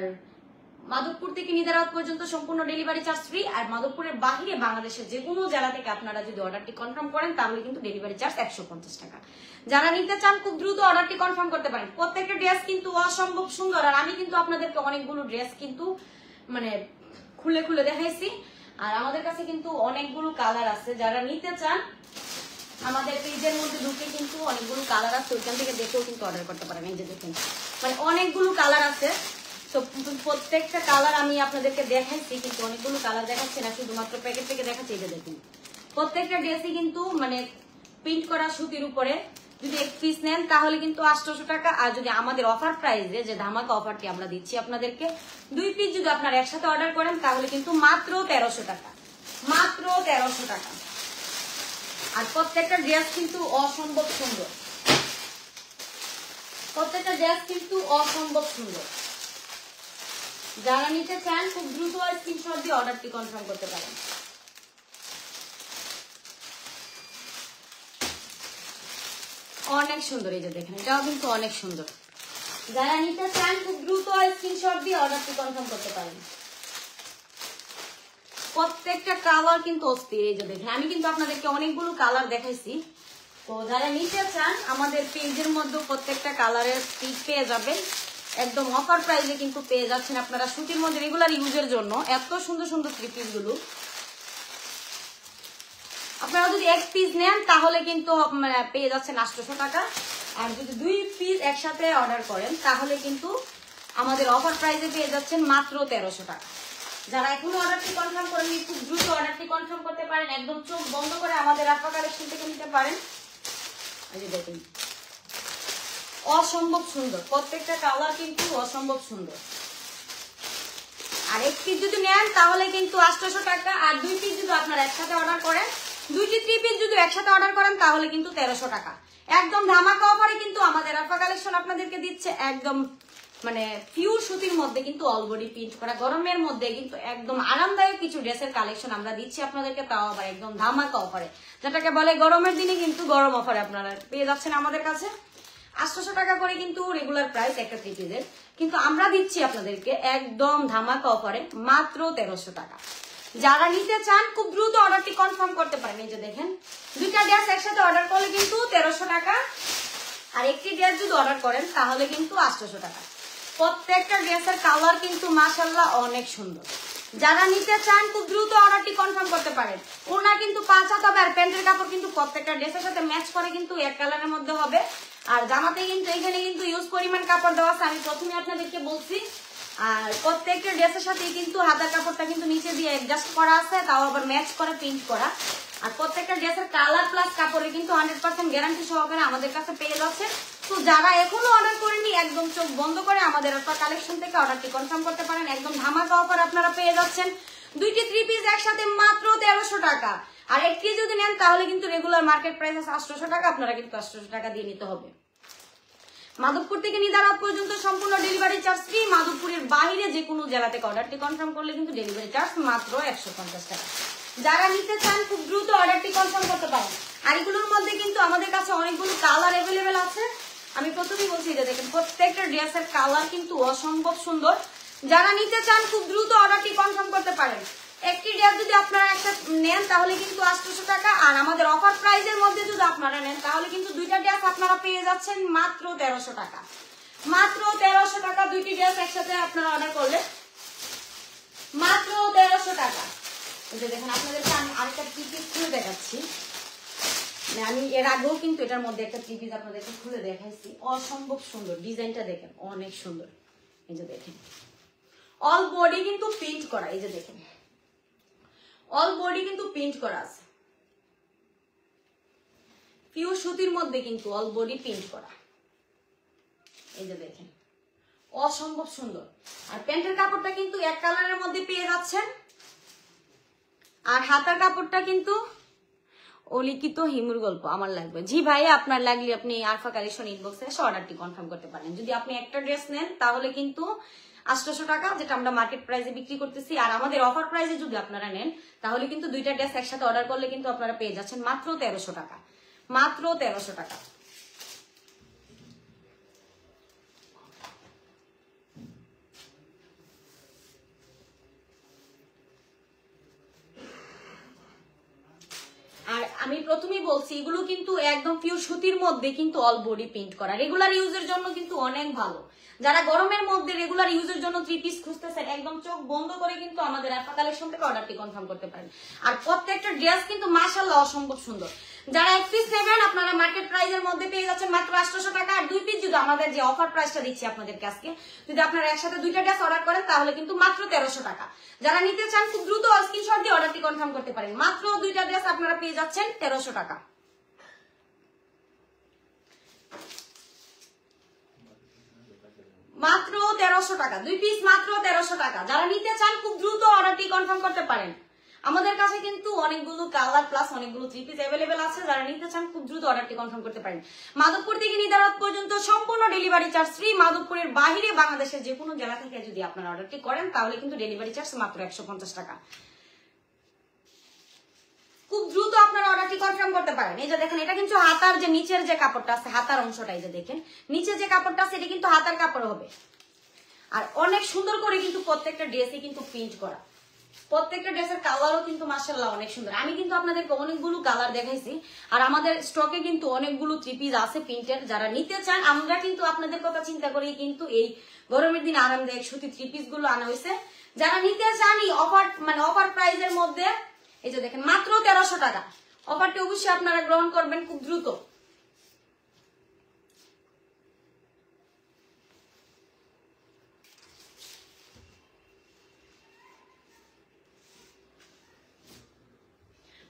মাধবপুর থেকে নিদারাত পর্যন্ত সম্পূর্ণ ডেলিভারি চার্জ ফ্রি। আর মাধবপুরের বাহিরে বাংলাদেশের যে কোনো জেলা থেকে আপনারা যদি অর্ডারটি কনফার্ম করেন তাহলে কিন্তু ডেলিভারি চার্জ 150 টাকা। যারা নিতে চান খুব দ্রুত অর্ডারটি কনফার্ম করতে পারেন। প্রত্যেকটা ড্রেস কিন্তু অসম্ভব সুন্দর, আর আমি কিন্তু আপনাদেরকে অনেকগুলো ড্রেস কিন্তু মানে খুলে খুলে দেখাইছি। আর আমাদের কাছে কিন্তু অনেকগুলো কালার আছে। যারা নিতে চান আমাদের পেজের মধ্যে ঢুকে কিন্তু অনেকগুলো কালার আছে, ওইখান থেকে দেখেও কিন্তু অর্ডার করতে পারেন। এই যে দেখেন মানে অনেকগুলো কালার আছে। তো প্রত্যেকটা কালার আমি আপনাদেরকে দেখাইছি, কিন্তু অনেকগুলো কালার দেখাচ্ছি না, শুধুমাত্র প্যাকেট থেকে দেখাচ্ছি। এই যে দেখুন প্রত্যেকটা ড্রেসই কিন্তু মানে প্রিন্ট করা সুতির উপরে। যদি 1 পিস নেন তাহলে কিন্তু 800 টাকা, আর যদি আমাদের অফার প্রাইসে যে ধামাকা অফারটি আমরা দিচ্ছি আপনাদেরকে 2 পিস যদি আপনারা একসাথে অর্ডার করেন তাহলে কিন্তু মাত্র 1300 টাকা, মাত্র 1300 টাকা। আর প্রত্যেকটা ড্রেস কিন্তু অসম্ভব সুন্দর, প্রত্যেকটা ড্রেস কিন্তু অসম্ভব সুন্দর। যারা নিতে চান খুব দ্রুত স্ক্রিনশট দিয়ে অর্ডারটি কনফার্ম করতে পারেন। অনেক সুন্দর, এই যে দেখেন এটাও কিন্তু অনেক সুন্দর। যারা নিতে চান খুব দ্রুত স্ক্রিনশট দিয়ে অর্ডারটি কনফার্ম করতে পারেন। প্রত্যেকটা কালার কিন্তু অস্থির, এই যে দেখেন আমি কিন্তু আপনাদেরকে অনেকগুলো কালার দেখাইছি। তো যারা নিতে চান আমাদের পেজের মধ্যে প্রত্যেকটা কালারের পিক পেয়ে যাবেন, একদম অফার প্রাইসে কিন্তু পেয়ে যাচ্ছেন আপনারা সুতির মধ্যে রেগুলার ইউজের জন্য। এত সুন্দর সুন্দর থ্রি পিস গুলো আপনারা যদি এক পিস নেন তাহলে কিন্তু পেয়ে যাচ্ছেন 800 টাকা, আর যদি 2 পিস একসাথে অর্ডার করেন তাহলে কিন্তু আমাদের অফার প্রাইসে পেয়ে যাচ্ছেন মাত্র 1300 টাকা। যারা এখনো অর্ডারটি কনফার্ম করেননি খুব দ্রুত অর্ডারটি কনফার্ম করতে পারেন, একদম চোখ বন্ধ করে আমাদের আফা কালেকশন থেকে নিতে পারেন। এই যে দেখুন অসম্ভব সুন্দর, প্রত্যেকটা কালার কিন্তু অসম্ভব সুন্দর। আর এক পিস যদি নেন তাহলে কিন্তু 800 টাকা, আর 2 পিস যদি আপনারা একসাথে অর্ডার করেন, 2টি 3 পিস যদি একসাথে অর্ডার করেন তাহলে কিন্তু 1300 টাকা। একদম ধামাকা অফারে কিন্তু আমাদের আফা কালেকশন আপনাদেরকে দিচ্ছে, একদম মানে পিওর সুতির মধ্যে কিন্তু অল বডি প্রিন্ট করা, গরমের মধ্যে কিন্তু একদম আরামদায়ক কিছু ড্রেসের কালেকশন আমরা দিচ্ছি আপনাদেরকে, তাও আবার একদম ধামাকা অফারে, যেটাকে বলে গরমের দিনে কিন্তু গরম অফারে আপনারা পেয়ে যাচ্ছেন আমাদের কাছে। 800 টাকা করে কিন্তু রেগুলার প্রাইস একটা থ্রি পিসের, কিন্তু আমরা দিচ্ছি আপনাদেরকে একদম ধামাকা অফারে মাত্র 1300 টাকা। যারা নিতে চান খুব দ্রুত অর্ডারটি কনফার্ম করতে পারেন। এই যে দেখেন 2টা ড্রেস একসাথে অর্ডার করলে কিন্তু 1300 টাকা, আর একটি ড্রেস যদি অর্ডার করেন তাহলে কিন্তু 800 টাকা। প্রত্যেকটা ড্রেসের কালার কিন্তু মাশাআল্লাহ অনেক সুন্দর। যারা নিতে চান খুব দ্রুত অর্ডারটি কনফার্ম করতে পারেন। ওনা কিন্তু 5 হাত হবে, আর প্যান্টের কাপড় কিন্তু প্রত্যেকটা ড্রেসের সাথে ম্যাচ করে কিন্তু এক কালারের মধ্যে হবে। আর জামাতে কিন্তু এখানে কিন্তু ইউজ পরিমাণ কাপড় দেওয়া আছে, আমি প্রথমে আপনাদেরকে বলছি। আর প্রত্যেকটা ড্রেসের সাথে কিন্তু হাতার কাপড়টা কিন্তু নিচে দিয়ে অ্যাডজাস্ট করা আছে, তাও আবার ম্যাচ করে প্রিন্ট করা। আর প্রত্যেকটা ড্রেসের কালার প্লাস কাপড়ে কিন্তু 100% গ্যারান্টি সহকারে আমাদের কাছে পেয়ে যাচ্ছে। তো যারা এখনো অর্ডার করেননি একদম চোখ বন্ধ করে আমাদের একটা কালেকশন থেকে অর্ডারটি কনফার্ম করতে পারেন, একদম ধামাকা অফার আপনারা পেয়ে যাচ্ছেন। 2টি 3 পিস একসাথে মাত্র 1300 টাকা, আর একটি যদি নেন তাহলে কিন্তু রেগুলার মার্কেট প্রাইস 800 টাকা, আপনারা কিন্তু 800 টাকা দিয়ে নিতে হবে। মাধবপুর থেকে নিদারাত পর্যন্ত সম্পূর্ণ ডেলিভারি চার্জ ফ্রি। মাধবপুরের বাইরে যে কোনো জেলা থেকে অর্ডারটি কনফার্ম করলে কিন্তু ডেলিভারি চার্জ মাত্র 150 টাকা। যারা নিতে চান খুব দ্রুত অর্ডারটি কনফার্ম করতে পারেন। আর এগুলোর মধ্যে কিন্তু আমাদের কাছে অনেকগুলো কালার অ্যাভেলেবেল আছে। আমি প্রথমেই বলছি যে দেখেন প্রত্যেকটা ড্রেসের কালার কিন্তু অসম্ভব সুন্দর। যারা নিতে চান খুব দ্রুত অর্ডারটি কনফার্ম করতে পারেন। একটি ড্রেস যদি আপনারা একটা নেন তাহলে কিন্তু 800 টাকা, আর আমাদের অফার প্রাইসের মধ্যে যদি আপনারা নেন তাহলে কিন্তু 2টা ড্রেস আপনারা পেয়ে যাচ্ছেন মাত্র 1300 টাকা। মাত্র 1300 টাকা 2টি ড্রেস একসাথে আপনারা অর্ডার করলে মাত্র 1300 টাকা। এই যে দেখেন আপনাদেরকে আমি আরেকটা থ্রি পিস খুলে দেখাচ্ছি। আমি এর আগেও কিন্তু এটার মধ্যে একটা থ্রি পিস আপনাদেরকে খুলে দেখাইছি, অসম্ভব সুন্দর। ডিজাইনটা দেখেন অনেক সুন্দর। এই যে দেখেন অল বডি কিন্তু প্রিন্ট করা, এই যে দেখেন অল বডি কিন্তু প্রিন্ট করা আছে, পিওর সুতির মধ্যে কিন্তু অল বডি প্রিন্ট করা। এই যে দেখেন অসম্ভব সুন্দর। আর প্যান্টের কাপড়টা কিন্তু এক কালারের মধ্যে পেয়ে যাচ্ছেন, আর হাতার কাপড়টা কিন্তু অলিখিত হিমুর গল্প আমার লাগবে। জি ভাই আপনার লাগলে আপনি আরফা কালেকশন ইনবক্সে এসে অর্ডারটি কনফার্ম করতে পারেন। যদি আপনি একটা ড্রেস নেন তাহলে কিন্তু 800 টাকা, যেটা আমরা মার্কেট প্রাইসে বিক্রি করতেছি। আর আমাদের অফার প্রাইসে যদি আপনারা নেন তাহলে কিন্তু 2টা ড্রেস একসাথে অর্ডার করলে কিন্তু আপনারা পেয়ে যাচ্ছেন মাত্র 1300 টাকা। মাত্র 1300 টাকা। আর আমি প্রথমেই বলছি এগুলো কিন্তু একদম পিওর সুতির মধ্যে কিন্তু অল বডি প্রিন্ট করা, রেগুলার ইউজের জন্য কিন্তু অনেক ভালো। যারা গরমের মধ্যে রেগুলার ইউজের জন্য 3 পিস খুঁজতেছেন একদম চোখ বন্ধ করে কিন্তু আমাদের আরফা কালেকশন থেকে অর্ডারটি কনফার্ম করতে পারেন। আর প্রত্যেকটা ড্রেস কিন্তু মাশাআল্লাহ অসম্ভব সুন্দর। যারা এক পিস নেবেন আপনারা মার্কেট প্রাইসের মধ্যে পেয়ে যাচ্ছেন মাত্র 800 টাকা, আর 2 পিস যদি আমাদের যে অফার প্রাইসটা দিচ্ছি আপনাদেরকে আজকে, যদি আপনারা একসাথে 2টা ড্রেস অর্ডার করেন তাহলে কিন্তু মাত্র 1300 টাকা। যারা নিতে চান খুব দ্রুত স্ক্রিনশট দিয়ে অর্ডারটি কনফার্ম করতে পারেন। মাত্র 2টা ড্রেস আপনারা পেয়ে যাচ্ছেন 1300 টাকা। মাত্র 1300 টাকা 2 পিস, মাত্র 1300 টাকা। যারা নিতে চান খুব দ্রুত অর্ডারটি কনফার্ম করতে পারেন। আমাদের কাছে কিন্তু অনেকগুলো কালার প্লাস অনেকগুলো থ্রি পিস অ্যাভেলেবেল আছে। যারা নিতে চান খুব দ্রুত অর্ডারটি কনফার্ম করতে পারেন। মাধবপুর থেকে নিদারাত পর্যন্ত সম্পূর্ণ ডেলিভারি চার্জ ফ্রি। মাধবপুরের বাইরে বাংলাদেশের যে কোনো জেলা থেকে যদি আপনারা অর্ডারটি করেন তাহলে কিন্তু ডেলিভারি চার্জ মাত্র 150 টাকা। খুব দ্রুত আপনারা অর্ডারটি কনফার্ম করতে পারেন। এই যে দেখেন, এটা কিন্তু হাতার যে নিচের যে কাপড়টা আছে, হাতার অংশটা, এই যে দেখেন নিচে যে কাপড়টা আছে, এটা কিন্তু হাতার কাপড় হবে। আর অনেক সুন্দর করে কিন্তু প্রত্যেকটা ড্রেসে কিন্তু প্রিন্ট করা, প্রত্যেকটা ড্রেসের কালারও কিন্তু মাশাআল্লাহ অনেক সুন্দর। আমি কিন্তু আপনাদেরকে অনেকগুলো কালার দেখাইছি, আর আমাদের স্টকে কিন্তু অনেকগুলো থ্রি পিস আছে প্রিন্টের। যারা নিতে চান, আমরা কিন্তু আপনাদের কথা চিন্তা করেই কিন্তু এই গরমের দিনে আরামদায়ক সুতি থ্রি পিস গুলো আনা হয়েছে। যারা নিতে চান অফার মানে অফার প্রাইজের মধ্যে, এই যে দেখেন মাত্র 1300 টাকা। অফারটি অবশ্যই আপনারা গ্রহণ করবেন খুব দ্রুত।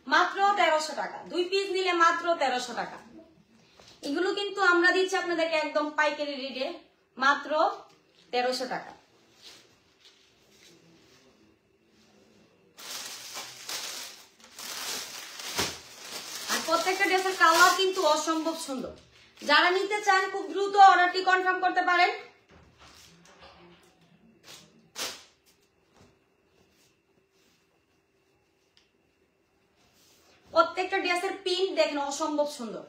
মাত্র 1300 টাকা, 2 পিস নিলে মাত্র 1300 টাকা। এগুলো কিন্তু আমরা দিচ্ছি আপনাদেরকে একদম পাইকারি রেটে মাত্র 1300 টাকা। আর প্রত্যেকটা ড্রেসের কালার কিন্তু অসম্ভব সুন্দর। যারা নিতে চান খুব দ্রুত অর্ডারটি কনফার্ম করতে পারেন। প্রত্যেকটা ড্রেসের প্রিন্ট দেখেন অসম্ভব সুন্দর।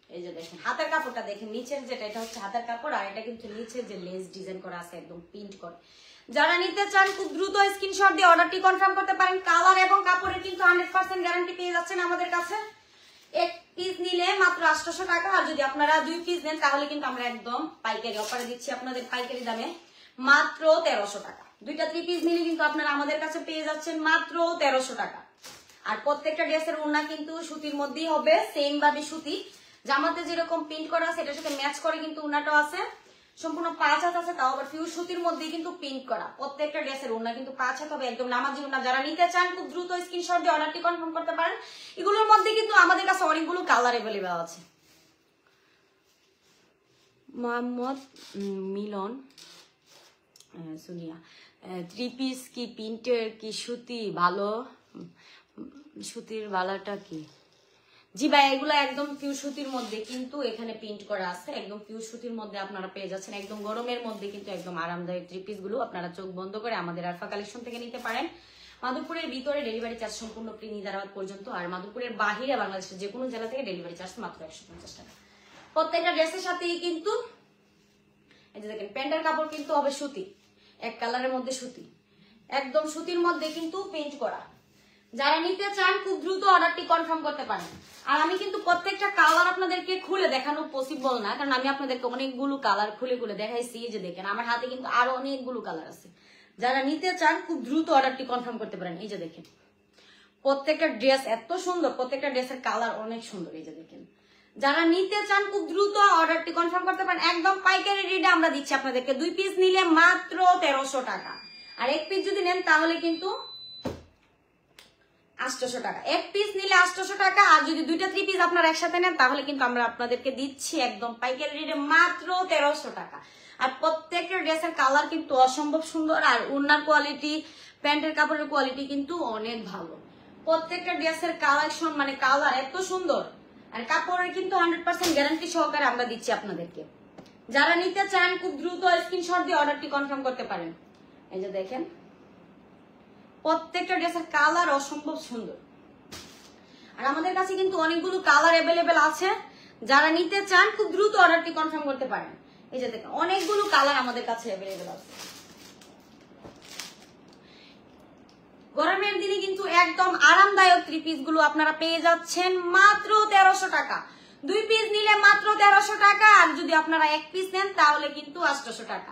এই যে দেখেন হাতের কাপড়টা দেখেন, নিচের যেটা এটা হচ্ছে হাতের কাপড়, আর এটা কিন্তু নিচের যে লেস ডিজাইন করা আছে একদম প্রিন্ট করে। যারা নিতে চান খুব দ্রুত স্ক্রিনশট দিয়ে অর্ডারটি কনফার্ম করতে পারেন। কালার এবং কাপড়ের কিন্তু 100% গ্যারান্টি পেয়ে যাচ্ছেন আমাদের কাছে। এক পিস নিলে মাত্র 800 টাকা, আর যদি আপনারা 2 পিস নেন তাহলে কিন্তু আমরা একদম পাইকারি অফারে দিচ্ছি আপনাদের পাইকারি দামে মাত্র 1300 টাকা। দুইটা 3 পিস নিলে কিন্তু আপনারা আমাদের কাছে পেয়ে যাচ্ছেন মাত্র 1300 টাকা। আর প্রত্যেকটা ড্রেসের ওড়না কিন্তু সুতির মধ্যেই হবে, সেম ভাবে সুতি। জামাতে যেরকম প্রিন্ট করা আছে এটার সাথে ম্যাচ করে কিন্তু ওড়নাটাও আছে, সম্পূর্ণ 5 হাত আছে, তাও আবার পিওর সুতির মধ্যে কিন্তু প্রিন্ট করা। প্রত্যেকটা ড্রেসের ওড়না কিন্তু 5 হাত হবে, একদম নামাজি ওড়না। যারা নিতে চান খুব দ্রুত স্ক্রিনশট দিয়ে অর্ডারটি কনফার্ম করতে পারেন। এগুলোর মধ্যে কিন্তু আমাদের কাছে অনেকগুলো কালার अवेलेबल আছে। মোহাম্মদ মিলন সুনিয়া, 3 পিস কি প্রিন্টের কি সুতি ভালো? সুতির বালাটা কি? জি ভাই, এগুলো একদম পিওর সুতির মধ্যে কিন্তু এখানে প্রিন্ট করা আছে, একদম পিওর সুতির মধ্যে আপনারা পেয়ে যাচ্ছেন। একদম গরমের মধ্যে কিন্তু একদম আরামদায়ক 3 পিস গুলো আপনারা চোখ বন্ধ করে আমাদের আরফা কালেকশন থেকে নিতে পারেন। মাধবপুরের ভিতরে ডেলিভারি চার্জ সম্পূর্ণ ফ্রি নিদারাবাদ পর্যন্ত, আর মাধবপুরের বাহিরে বাংলাদেশের যে কোনো জেলা থেকে ডেলিভারি চার্জ মাত্র 150 টাকা। প্রত্যেকটা ড্রেসের সাথেই কিন্তু এই যে দেখেন প্যান্টের কাপড় কিন্তু হবে সুতি, এক কালারের মধ্যে সুতি, একদম সুতির মধ্যে কিন্তু প্রিন্ট করা। যারা নিতে চান খুব দ্রুত অর্ডারটি কনফার্ম করতে পারেন। আর আমি কিন্তু প্রত্যেকটা কালার আপনাদেরকে খুলে দেখানো পসিবল না, কারণ আমি আপনাদেরকে অনেকগুলো কালার খুলে খুলে দেখাইছি। যে দেখেন আমার হাতে কিন্তু আরো অনেকগুলো কালার আছে। যারা নিতে চান খুব দ্রুত অর্ডারটি কনফার্ম করতে পারেন। এই যে দেখেন প্রত্যেকটা ড্রেস এত সুন্দর, প্রত্যেকটা ড্রেসের কালার অনেক সুন্দর। এই যে দেখেন যারা নিতে চান খুব দ্রুত অর্ডারটি কনফার্ম করতে পারেন। একদম পাইকারি রেটে আমরা দিচ্ছি আপনাদেরকে। 2 পিস নিলে মাত্র 1300 টাকা, আর 1 পিস যদি নেন তাহলে কিন্তু 800 টাকা। 1 পিস নিলে 800 টাকা, আর যদি 2টা 3 পিস আপনারা একসাথে নেন তাহলে কিন্তু আমরা আপনাদেরকে দিচ্ছি একদম পাইকারি রেটে মাত্র 1300 টাকা। আর প্রত্যেকটা ড্রেসের কালার কিন্তু অসম্ভব সুন্দর, আর ওড়নার কোয়ালিটি, প্যান্টের কাপড়ের কোয়ালিটি কিন্তু অনেক ভালো। প্রত্যেকটা ড্রেসের কালেকশন মানে কালার এত সুন্দর, আর কাপড়ের কিন্তু 100% গ্যারান্টি সহকারে আমরা দিচ্ছি আপনাদেরকে। যারা নিতে চান খুব দ্রুত স্ক্রিনশট দিয়ে অর্ডারটি কনফার্ম করতে পারেন। এই যে দেখেন প্রত্যেকটা ড্রেসের কালার অসম্ভব সুন্দর, আর আমাদের কাছে কিন্তু অনেকগুলো কালার अवेलेबल আছে। যারা নিতে চান খুব দ্রুত অর্ডারটি কনফার্ম করতে পারেন। এই যে দেখেন অনেকগুলো কালার আমাদের কাছে अवेलेबल আছে। গরমের দিনে কিন্তু একদম আরামদায়ক 3 পিস গুলো আপনারা পেয়ে যাচ্ছেন মাত্র 1300 টাকা। 2 পিস নিলে মাত্র 1300 টাকা, আর যদি আপনারা 1 পিস নেন তাহলে কিন্তু 800 টাকা।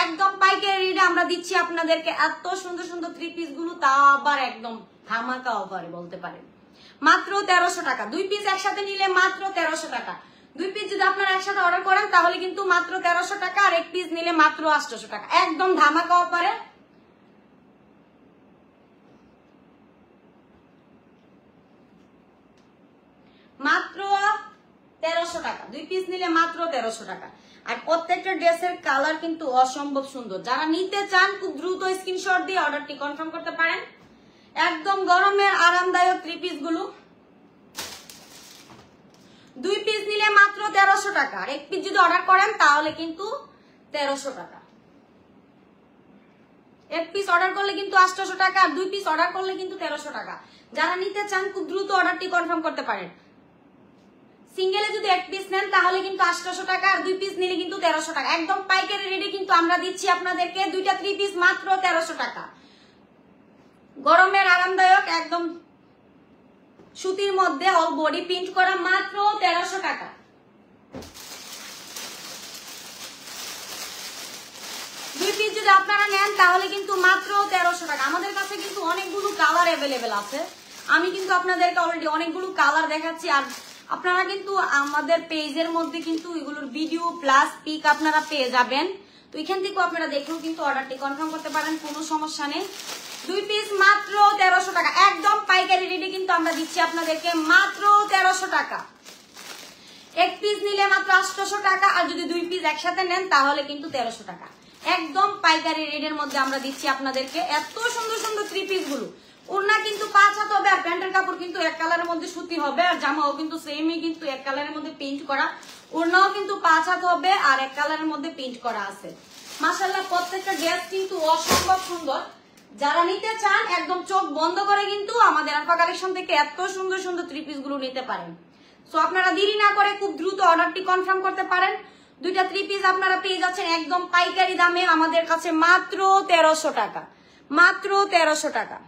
একদম পাইকারি রেটে আমরা দিচ্ছি আপনাদেরকে এত সুন্দর সুন্দর 3 পিস গুলো, তা আবার একদম ধামাকা অফারে বলতে পারেন মাত্র 1300 টাকা। 2 পিস একসাথে নিলে মাত্র 1300 টাকা। 2 পিস যদি আপনারা একসাথে অর্ডার করেন তাহলে কিন্তু মাত্র 1300 টাকা, আর 1 পিস নিলে মাত্র 800 টাকা। একদম ধামাকা অফারে মাত্র 1300 টাকা। 2 পিস নিলে মাত্র 1300 টাকা। আর প্রত্যেকটা ড্রেসের কালার কিন্তু অসম্ভব সুন্দর। যারা নিতে চান খুব দ্রুত স্ক্রিনশট দিয়ে অর্ডারটি কনফার্ম করতে পারেন। একদম গরমের আরামদায়ক 3 পিস গুলো 2 পিস নিলে মাত্র 1300 টাকা, আর 1 পিস যদি অর্ডার করেন তাহলে কিন্তু 1300 টাকা। এক পিস অর্ডার করলে কিন্তু 800 টাকা, আর 2 পিস অর্ডার করলে কিন্তু 1300 টাকা। যারা নিতে চান খুব দ্রুত অর্ডারটি কনফার্ম করতে পারেন। সিঙ্গেলে যদি 1 পিস নেন তাহলে কিন্তু 800 টাকা, আর 2 পিস নিলে কিন্তু 1300 টাকা। একদম পাইকারি রেটে কিন্তু আমরা দিচ্ছি আপনাদেরকে। 2টা 3 পিস মাত্র 1300 টাকা। গরমের আরামদায়ক একদম সুতির মধ্যে অল বডি প্রিন্ট করা, মাত্র 1300 টাকা। দুই পিস যদি আপনারা নেন তাহলে কিন্তু মাত্র 1300 টাকা। আমাদের কাছে কিন্তু অনেকগুলো কালার অ্যাভেলেবেল আছে। আমি কিন্তু আপনাদেরকে অলরেডি অনেকগুলো কালার দেখাচ্ছি, আর আপনারা কিন্তু আমাদের পেজের মধ্যে কিন্তু এগুলোর ভিডিও প্লাস পিক আপনারা পেয়ে যাবেন। তো এখান থেকেও আপনারা দেখেও কিন্তু অর্ডারটি কনফার্ম করতে পারেন, কোনো সমস্যা নেই। 2 পিস মাত্র 1300 টাকা। একদম পাইকারি রেটে কিন্তু আমরা দিচ্ছি আপনাদেরকে মাত্র 1300 টাকা। 1 পিস নিলে মাত্র 800 টাকা, আর যদি 2 পিস একসাথে নেন তাহলে কিন্তু 1300 টাকা। একদম পাইকারি রেটের মধ্যে আমরা দিচ্ছি আপনাদেরকে এত সুন্দর সুন্দর 3 পিস গুলো। ওড়না কিন্তু 5 হাত হবে, আর প্যান্টের কাপড় কিন্তু এক কালারের মধ্যে সুতি হবে, আর জামাও কিন্তু সেমই কিন্তু এক কালারের মধ্যে প্রিন্ট করা। ওড়নাও কিন্তু 5 হাত হবে, আর এক কালারের মধ্যে প্রিন্ট করা আছে। মাশাআল্লাহ প্রত্যেকটা ড্রেস কিন্তু অসম্ভব সুন্দর। যারা নিতে চান একদম চোখ বন্ধ করে কিন্তু আমাদের আরফা কালেকশন থেকে এত সুন্দর সুন্দর 3 পিস গুলো নিতে পারেন। সো আপনারা দেরি না করে খুব দ্রুত অর্ডারটি কনফার্ম করতে পারেন। 2টা 3 পিস আপনারা পেয়ে যাচ্ছেন একদম পাইকারি দামে আমাদের কাছে মাত্র 1300 টাকা। মাত্র 1300 টাকা।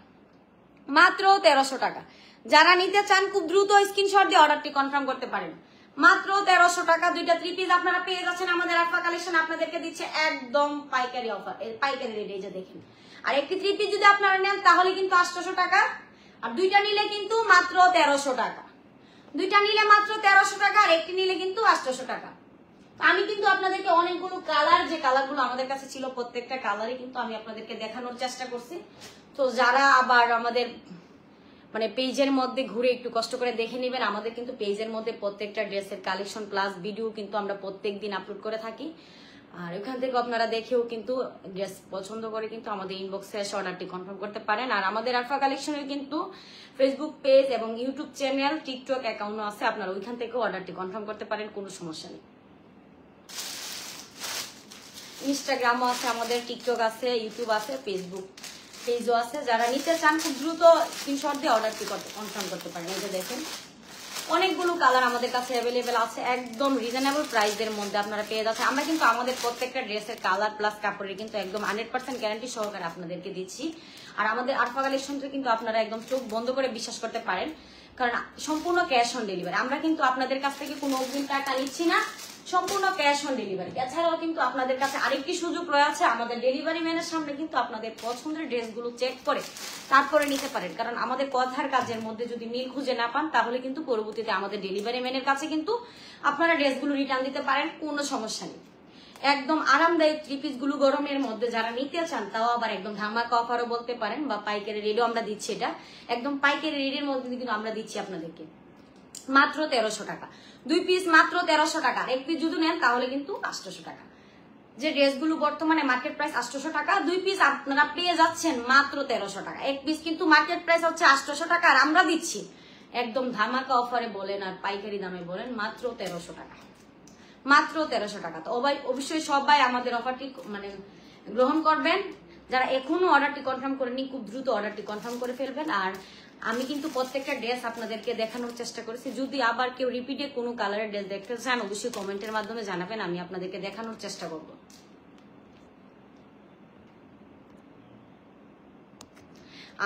মাত্র 1300 টাকা। যারা নিতে চান খুব দ্রুত স্ক্রিনশট দিয়ে অর্ডারটি কনফার্ম করতে পারেন। মাত্র 1300 টাকা। 2টা 3 পিস আপনারা পেয়ে যাচ্ছেন আমাদের আরফা কালেকশন আপনাদেরকে দিচ্ছে একদম পাইকারি অফার, পাইকারি রেটে। এই যে দেখেন, আর একটি 3 পিস যদি আপনারা নেন তাহলে কিন্তু 800 টাকা, আর 2টা নিলে কিন্তু মাত্র 1300 টাকা। 2টা নিলে মাত্র 1300 টাকা, আর একটি নিলে কিন্তু 800 টাকা। আমি কিন্তু আপনাদেরকে অনেকগুলো কালার, যে কালারগুলো আমাদের কাছে ছিল প্রত্যেকটা কালারই কিন্তু আমি আপনাদেরকে দেখানোর চেষ্টা করছি। তো যারা আবার আমাদের মানে পেজের মধ্যে ঘুরে একটু কষ্ট করে দেখে নেবেন, আমাদের কিন্তু পেজের মধ্যে প্রত্যেকটা ড্রেসের কালেকশন প্লাস ভিডিও কিন্তু আমরা প্রত্যেকদিন আপলোড করে থাকি। আর ওখান থেকে আপনারা দেখেও কিন্তু ড্রেস পছন্দ করে কিন্তু আমাদের ইনবক্সে এসে অর্ডারটি কনফার্ম করতে পারেন। আর আমাদের আরফা কালেকশনের কিন্তু ফেসবুক পেজ এবং ইউটিউব চ্যানেল, টিকটক অ্যাকাউন্টও আছে, আপনারা ওইখান থেকেও অর্ডারটি কনফার্ম করতে পারেন, কোনো সমস্যা নেই। ইনস্টাগ্রামও আছে আমাদের, টিকটক আছে, ইউটিউব আছে, ফেসবুক পেজও আছে। যারা নিতে চান খুব দ্রুত স্ক্রিনশট দিয়ে অর্ডারটি কনফার্ম করতে পারেন। এই যে দেখেন অনেকগুলো কালার আমাদের কাছে অ্যাভেলেবেল আছে, একদম রিজনেবল প্রাইসের মধ্যে আপনারা পেয়ে যাচ্ছেন। আমরা কিন্তু আমাদের প্রত্যেকটা ড্রেসের কালার প্লাস কাপড়ের কিন্তু একদম 100% গ্যারান্টি সহকারে আপনাদেরকে দিচ্ছি। আর আমাদের আরফা কালেকশনটা কিন্তু আপনারা একদম চোখ বন্ধ করে বিশ্বাস করতে পারেন, কারণ সম্পূর্ণ ক্যাশ অন ডেলিভারি। আমরা কিন্তু আপনাদের কাছ থেকে কোনো অগ্রিম টাকা নিচ্ছি না, সম্পূর্ণ ক্যাশ অন ডেলিভারি। এছাড়াও কিন্তু আপনাদের কাছে আরেকটি সুযোগ রয়েছে, আমাদের ডেলিভারি ম্যানের সামনে কিন্তু আপনাদের পছন্দের ড্রেসগুলো চেক করে তারপরে নিতে পারেন। কারণ আমাদের কথার কাজের মধ্যে যদি মিল খুঁজে না পান তাহলে কিন্তু পরবর্তীতে আমাদের ডেলিভারি ম্যানের কাছে কিন্তু আপনারা ড্রেসগুলো রিটার্ন দিতে পারেন, কোনো সমস্যা নেই। একদম আরামদায়ক 3 পিস গুলো গরমের মধ্যে যারা নিতে চান, তাও আবার একদম ধামাকা অফারও বলতে পারেন, বা পাইকারি রেটও আমরা দিচ্ছি। এটা একদম পাইকারি রেটের মধ্যে কিন্তু আমরা দিচ্ছি আপনাদেরকে মাত্র 1300 টাকা। 2 পিস মাত্র 1300 টাকা, আর 1 পিস যদি নেন তাহলে কিন্তু 800 টাকা। যে ড্রেসগুলো বর্তমানে মার্কেট প্রাইস 800 টাকা, 2 পিস আপনারা পেয়ে যাচ্ছেন মাত্র 1300 টাকা। 1 পিস কিন্তু মার্কেট প্রাইস হচ্ছে 800 টাকা, আর আমরা দিচ্ছি একদম ধামাকা অফারে বলেন আর পাইকারি দামে বলেন মাত্র 1300 টাকা। মাত্র 1300 টাকা। তো অবশ্যই সবাই আমাদের অফারটি মানে গ্রহণ করবেন। যারা এখনো অর্ডারটি কনফার্ম করেনি খুব দ্রুত অর্ডারটি কনফার্ম করে ফেলবেন। আর আমি কিন্তু প্রত্যেকটা ড্রেস আপনাদেরকে দেখানোর চেষ্টা করেছি। যদি আবার কেউ রিপিটে কোনো কালারের ড্রেস দেখতে চান অবশ্যই কমেন্টের মাধ্যমে জানাবেন, আমি আপনাদেরকে দেখানোর চেষ্টা করব।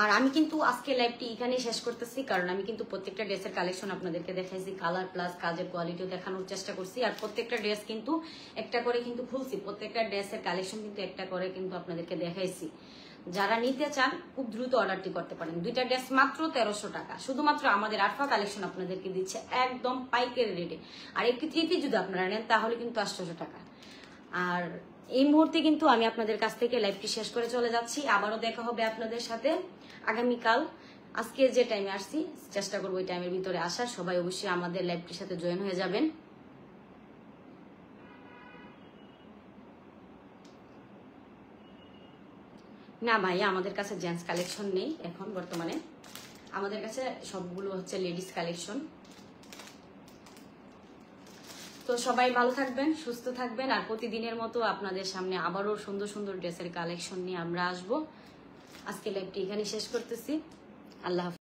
আর আমি কিন্তু আজকে লাইভটি এখানেই শেষ করতেছি, কারণ আমি কিন্তু প্রত্যেকটা ড্রেসের কালেকশন আপনাদেরকে দেখাইছি, কালার প্লাস কাজের কোয়ালিটিও দেখানোর চেষ্টা করছি। আর প্রত্যেকটা ড্রেস কিন্তু একটা করে কিন্তু খুলছি, প্রত্যেকটা ড্রেসের কালেকশন কিন্তু একটা করে কিন্তু আপনাদেরকে দেখাইছি। যারা নিতে চান খুব দ্রুত অর্ডারটি করতে পারেন। 2টা ড্রেস মাত্র 1300 টাকা, শুধুমাত্র আমাদের আরফা কালেকশন আপনাদেরকে দিচ্ছে একদম পাইকারি রেটে। আর একটি 3 পিস যদি আপনারা নেন তাহলে কিন্তু 800 টাকা। আর এই মুহূর্তে কিন্তু আমি আপনাদের কাছ থেকে লাইভটি শেষ করে চলে যাচ্ছি। আবারও দেখা হবে আপনাদের সাথে আগামীকাল। আজকে যে টাইমে আসছি চেষ্টা করবো ওই টাইমের ভিতরে আসার। সবাই অবশ্যই আমাদের লাইভটির সাথে জয়েন হয়ে যাবেন। না ভাইয়া, আমাদের কাছে জেন্টস কালেকশন নেই এখন বর্তমানে, আমাদের কাছে সবগুলো হচ্ছে লেডিস কালেকশন। তো সবাই ভালো থাকবেন, সুস্থ থাকবেন, আর প্রতিদিনের মতো আপনাদের সামনে আবারও সুন্দর সুন্দর ড্রেসের কালেকশন নিয়ে আমরা আসবো। আজকে লাইভটি এখানে শেষ করতেছি। আল্লাহ হাফেজ।